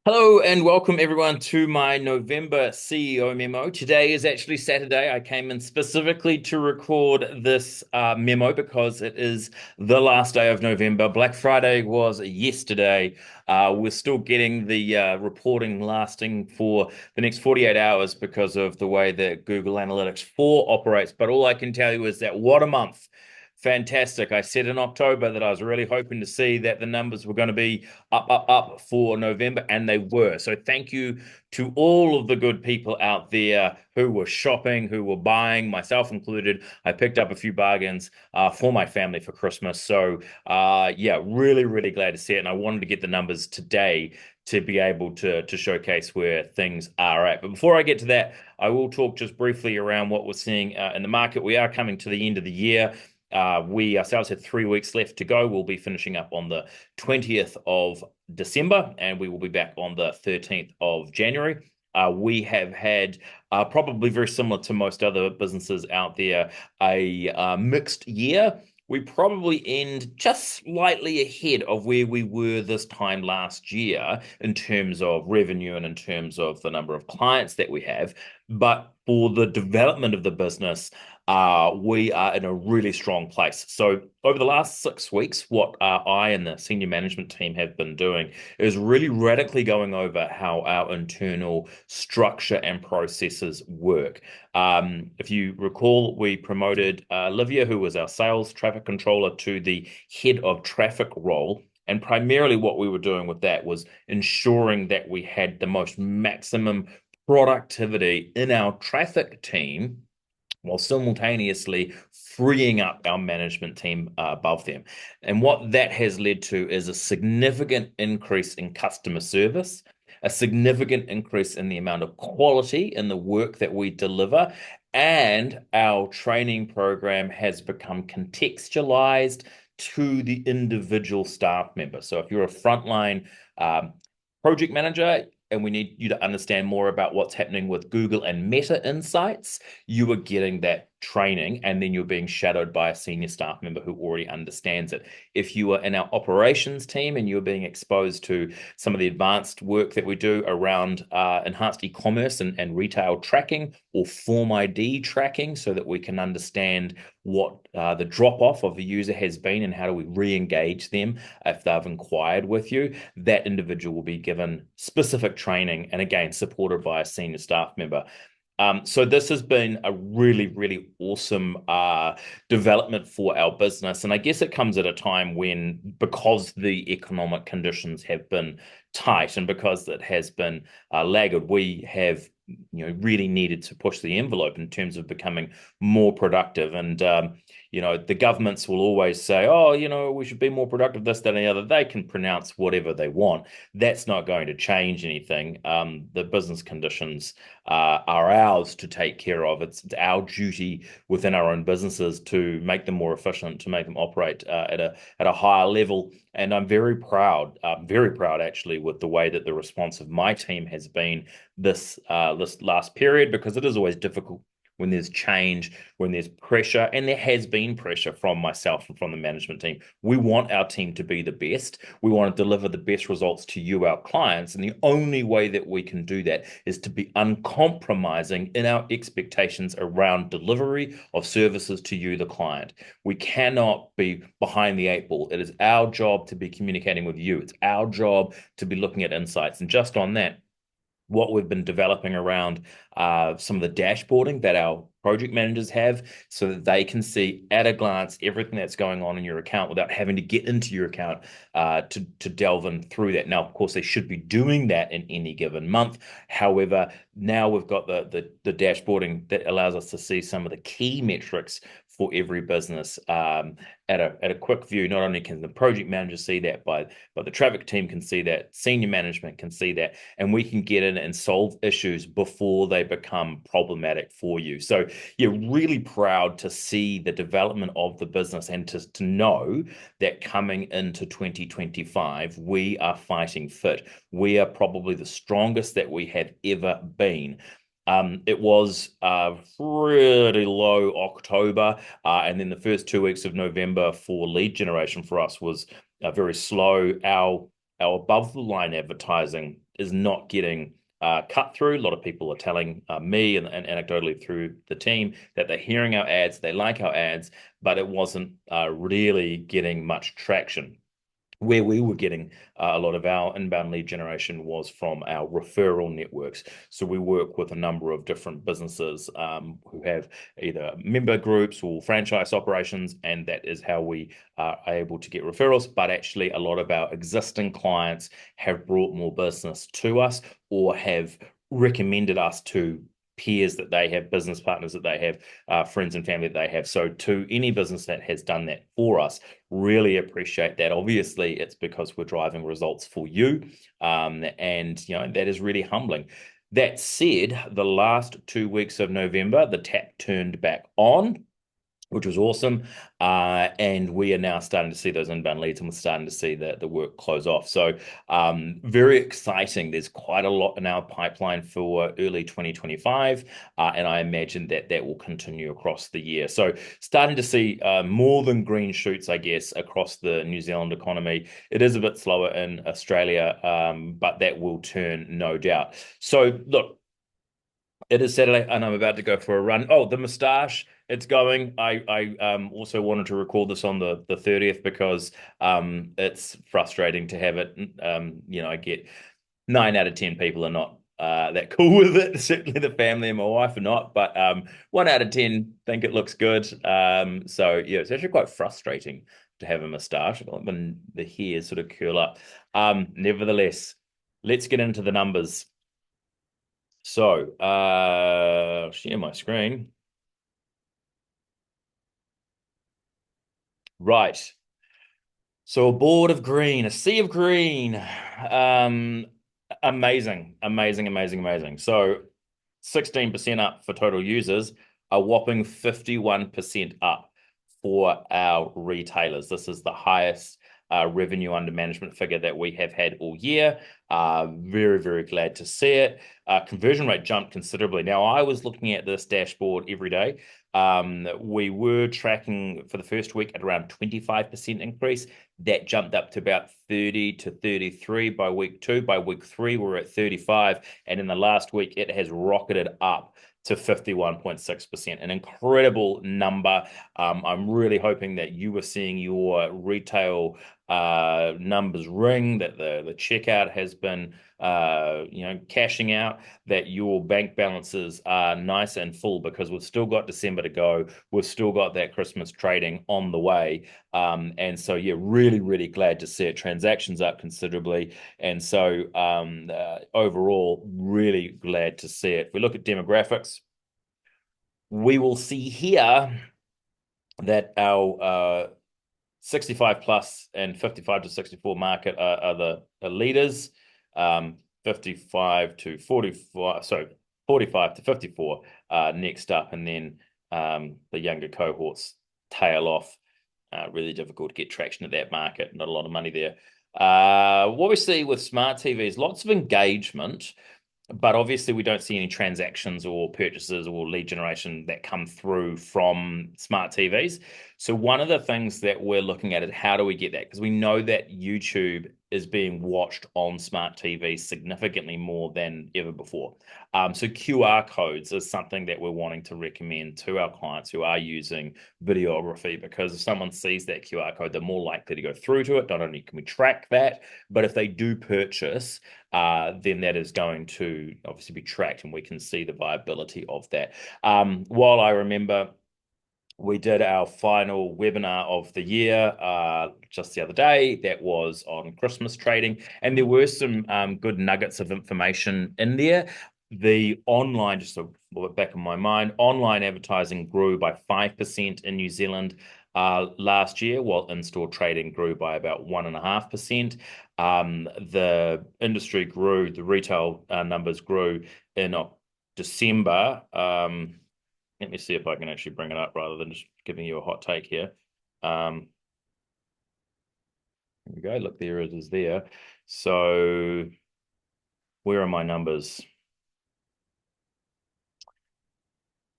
Hello and welcome everyone to my November CEO memo. Today is actually Saturday. I came in specifically to record this memo because it is the last day of November. Black Friday was yesterday. We're still getting the reporting lasting for the next 48 hours because of the way that Google Analytics 4 operates. But all I can tell you is that what a month. Fantastic. I said in October that I was really hoping to see that the numbers were going to be up for November, and they were. So thank you to all of the good people out there who were shopping, who were buying, myself included. I picked up a few bargains for my family for Christmas. So yeah, really, really glad to see it. And I wanted to get the numbers today to be able to showcase where things are at. But before I get to that, I will talk just briefly around what we're seeing in the market. We are coming to the end of the year. We ourselves have 3 weeks left to go. We'll be finishing up on the 20th of December, and we will be back on the 13th of January. We have had probably very similar to most other businesses out there, a mixed year. We probably end just slightly ahead of where we were this time last year in terms of revenue and in terms of the number of clients that we have. But for the development of the business, we are in a really strong place. So over the last 6 weeks, what I and the senior management team have been doing is really radically going over how our internal structure and processes work. If you recall, we promoted Olivia, who was our sales traffic controller, to the head of traffic role. And primarily what we were doing with that was ensuring that we had the most maximum productivity in our traffic team while simultaneously freeing up our management team above them. And what that has led to is a significant increase in customer service, a significant increase in the amount of quality in the work that we deliver, and our training program has become contextualized to the individual staff member. So if you're a frontline project manager, and we need you to understand more about what's happening with Google and Meta Insights, you are getting that training, and then you're being shadowed by a senior staff member who already understands it. If you are in our operations team and you're being exposed to some of the advanced work that we do around enhanced e-commerce and retail tracking or form ID tracking so that we can understand what the drop-off of a user has been and how do we re-engage them if they've inquired with you, that individual will be given specific training and again supported by a senior staff member. So this has been a really, really awesome development for our business. And I guess it comes at a time when, because the economic conditions have been tight and because it has been laggard, we have really needed to push the envelope in terms of becoming more productive. And the governments will always say, oh, we should be more productive, this, that, and the other. They can pronounce whatever they want. That's not going to change anything. The business conditions are ours to take care of. It's our duty within our own businesses to make them more efficient, to make them operate at a higher level. And I'm very proud actually, with the way that the response of my team has been this last period, because it is always difficult when there's change, when there's pressure, and there has been pressure from myself and from the management team. We want our team to be the best. We want to deliver the best results to you, our clients. And the only way that we can do that is to be uncompromising in our expectations around delivery of services to you, the client. We cannot be behind the eight ball. It is our job to be communicating with you. It's our job to be looking at insights. And just on that, what we've been developing around some of the dashboarding that our project managers have so that they can see at a glance everything that's going on in your account without having to get into your account to delve in through that. Now, of course, they should be doing that in any given month. However, now we've got the dashboarding that allows us to see some of the key metrics for every business at a quick view. Not only can the project manager see that, but the traffic team can see that, senior management can see that, and we can get in and solve issues before they become problematic for you. So you're really proud to see the development of the business and to know that coming into 2025, we are fighting fit. We are probably the strongest that we have ever been. It was pretty low October, and then the first 2 weeks of November for lead generation for us was very slow. Our above the line advertising is not getting cut through. A lot of people are telling me and anecdotally through the team that they're hearing our ads, they like our ads, but it wasn't really getting much traction. Where we were getting a lot of our inbound lead generation was from our referral networks. So we work with a number of different businesses who have either member groups or franchise operations, and that is how we are able to get referrals. But actually, a lot of our existing clients have brought more business to us or have recommended us to peers that they have, business partners that they have, friends and family that they have. So to any business that has done that for us, really appreciate that. Obviously, it's because we're driving results for you, and that is really humbling. That said, the last 2 weeks of November, the tap turned back on, which was awesome. And we are now starting to see those inbound leads, and we're starting to see the work close off. So very exciting. There's quite a lot in our pipeline for early 2025, and I imagine that that will continue across the year. So starting to see more than green shoots, I guess, across the New Zealand economy. It is a bit slower in Australia, but that will turn, no doubt. So look, it is Saturday and I'm about to go for a run. Oh, the moustache, it's going. I also wanted to record this on the 30th because it's frustrating to have it. I get 9 out of 10 people are not that cool with it. Certainly the family and my wife are not, but 1 out of 10 think it looks good. So yeah, it's actually quite frustrating to have a moustache when the hairs sort of curl up. Nevertheless, let's get into the numbers. So, share my screen. Right. So a board of green, a sea of green. Amazing, amazing, amazing, amazing. So 16% up for total users, a whopping 51% up for our retailers. This is the highest revenue under management figure that we have had all year. Very, very glad to see it. Conversion rate jumped considerably. Now, I was looking at this dashboard every day. We were tracking for the first week at around 25% increase. That jumped up to about 30 to 33 by week 2. By week 3, we're at 35. And in the last week, it has rocketed up to 51.6%. An incredible number. I'm really hoping that you were seeing your retail numbers ring, that the checkout has been cashing out, that your bank balances are nice and full, because we've still got December to go. We've still got that Christmas trading on the way. And so, yeah, really, really glad to see it. Transactions up considerably. And so overall, really glad to see it. If we look at demographics, we will see here that our 65 plus and 55 to 64 market are the leaders. 55 to 44, sorry, 45 to 54 next up, and then the younger cohorts tail off. Really difficult to get traction at that market. Not a lot of money there. What we see with smart TVs, lots of engagement, but obviously we don't see any transactions or purchases or lead generation that come through from smart TVs. So one of the things that we're looking at is how do we get that? Because we know that YouTube is being watched on smart TVs significantly more than ever before. So QR codes is something that we're wanting to recommend to our clients who are using videography, because if someone sees that QR code, they're more likely to go through to it. Not only can we track that, but if they do purchase, then that is going to obviously be tracked and we can see the viability of that. While I remember we did our final webinar of the year just the other day, that was on Christmas trading, and there were some good nuggets of information in there. The online, just a little bit back in my mind, online advertising grew by 5% in New Zealand last year, while in-store trading grew by about 1.5%. The industry grew, the retail numbers grew in December. Let me see if I can actually bring it up rather than just giving you a hot take here. Here we go. Look, there it is there. So where are my numbers?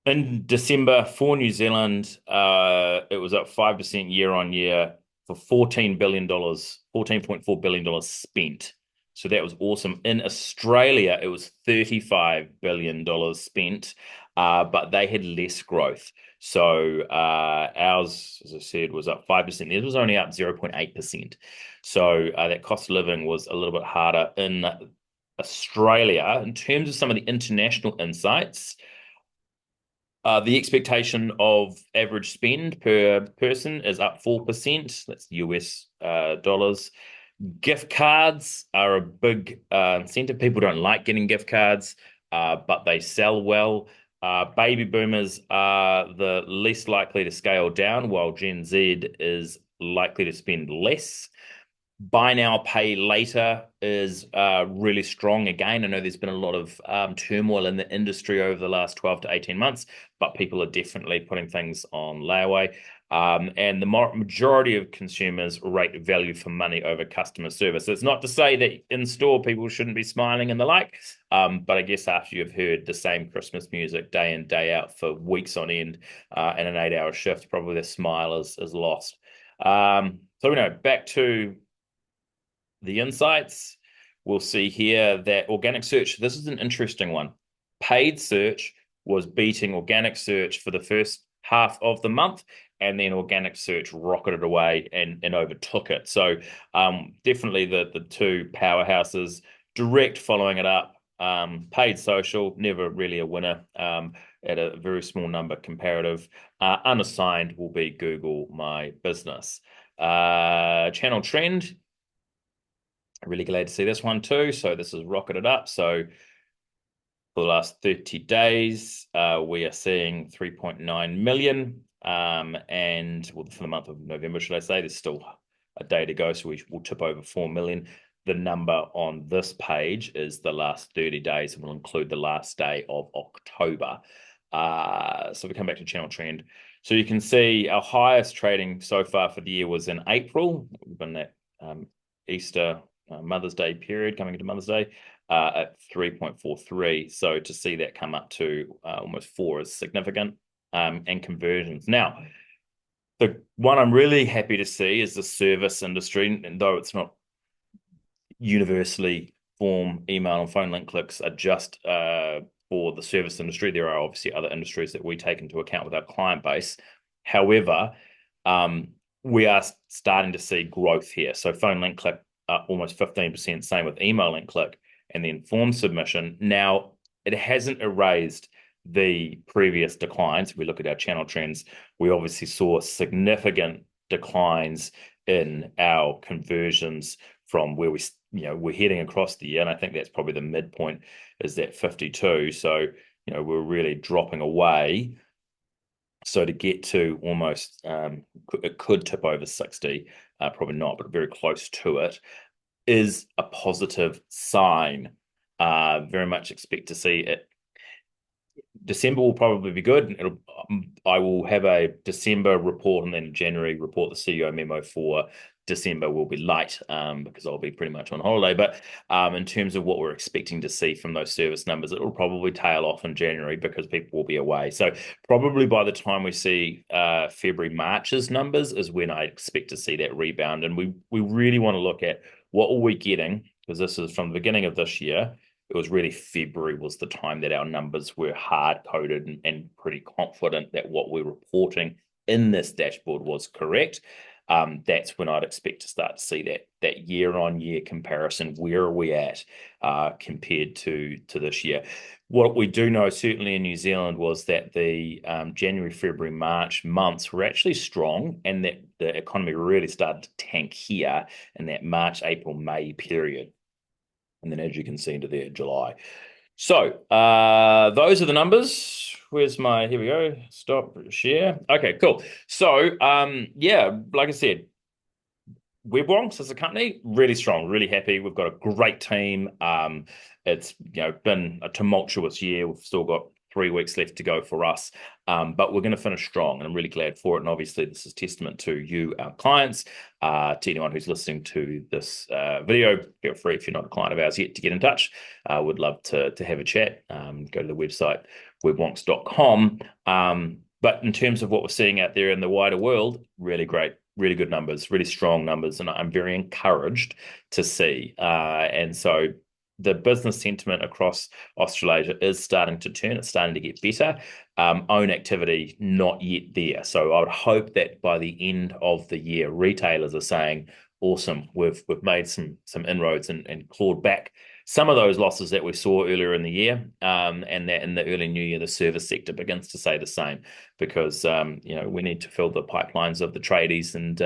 In December for New Zealand, it was up 5% year on year for $14 billion, $14.4 billion spent. So that was awesome. In Australia, it was $35 billion spent, but they had less growth. So ours, as I said, was up 5%. Theirs was only up 0.8%. So that cost of living was a little bit harder in Australia. In terms of some of the international insights, the expectation of average spend per person is up 4%. That's US dollars. Gift cards are a big incentive. People don't like getting gift cards, but they sell well. Baby boomers are the least likely to scale down, while Gen Z is likely to spend less. Buy now, pay later is really strong again. I know there's been a lot of turmoil in the industry over the last 12 to 18 months, but people are definitely putting things on layaway. And the majority of consumers rate value for money over customer service. So it's not to say that in store people shouldn't be smiling and the like, but I guess after you've heard the same Christmas music day in, day out for weeks on end and an 8-hour shift, probably the smile is lost. So, back to the insights, we'll see here that organic search, this is an interesting one. Paid search was beating organic search for the first half of the month, and then organic search rocketed away and overtook it. So definitely the two powerhouses, direct following it up. Paid social, never really a winner at a very small number comparative. Unassigned will be Google My Business. Channel trend, really glad to see this one too. So this has rocketed up. So for the last 30 days, we are seeing 3.9 million. And well, for the month of November, should I say, there's still a day to go. So we will tip over 4 million. The number on this page is the last 30 days and will include the last day of October. So we come back to channel trend. So you can see our highest trading so far for the year was in April. We've been that Easter Mother's Day period, coming into Mother's Day, at 3.43. So to see that come up to almost 4 is significant. And conversions. Now, the one I'm really happy to see is the service industry, and though it's not universally form, email, and phone link clicks are just for the service industry. There are obviously other industries that we take into account with our client base. However, we are starting to see growth here. So phone link click almost 15%, same with email link click, and then form submission. Now, it hasn't erased the previous declines. If we look at our channel trends, we obviously saw significant declines in our conversions from where we're heading across the year, and I think that's probably the midpoint is that 52. So we're really dropping away. So to get to almost, it could tip over 60, probably not, but very close to it, is a positive sign. Very much expect to see it. December will probably be good. I will have a December report and then a January report. The CEO memo for December will be light because I'll be pretty much on holiday. But in terms of what we're expecting to see from those service numbers, it will probably tail off in January because people will be away. So probably by the time we see February, March's numbers is when I expect to see that rebound. And we really want to look at what are we getting, because this is from the beginning of this year. It was really February was the time that our numbers were hard-coded and pretty confident that what we're reporting in this dashboard was correct. That's when I'd expect to start to see that year-on-year comparison. Where are we at compared to this year? What we do know, certainly in New Zealand, was that the January, February, March months were actually strong, and that the economy really started to tank here in that March, April, May period. And then as you can see into there, July. So those are the numbers. Here we go. Stop share. Okay, cool. So yeah, like I said, Wonks as a company, really strong, really happy. We've got a great team. It's been a tumultuous year. We've still got 3 weeks left to go for us, but we're going to finish strong, and I'm really glad for it. And obviously, this is testament to you, our clients, to anyone who's listening to this video. Feel free, if you're not a client of ours yet, to get in touch. Would love to have a chat. Go to the website webwonks.com. But in terms of what we're seeing out there in the wider world, really great. really good numbers, really strong numbers, and I'm very encouraged to see. And so the business sentiment across Australasia is starting to turn. It's starting to get better. Own activity not yet there. So I would hope that by the end of the year, retailers are saying, "Awesome, we've made some inroads and clawed back some of those losses that we saw earlier in the year, and that in the early new year, the service sector begins to say the same because we need to fill the pipelines of the tradies, and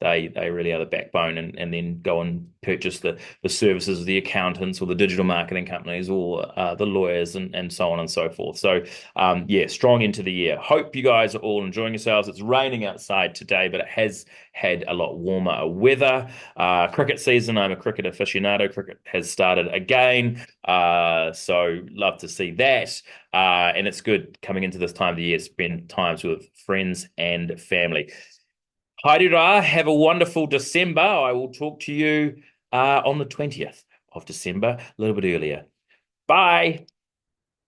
they really are the backbone, and then go and purchase the services of the accountants or the digital marketing companies or the lawyers and so on and so forth. So yeah, strong into the year. Hope you guys are all enjoying yourselves. It's raining outside today, but it has had a lot warmer weather. Cricket season, I'm a cricket aficionado. Cricket has started again. So love to see that. And it's good coming into this time of the year, spend times with friends and family. Haere rā, have a wonderful December. I will talk to you on the 20th of December, a little bit earlier. Bye.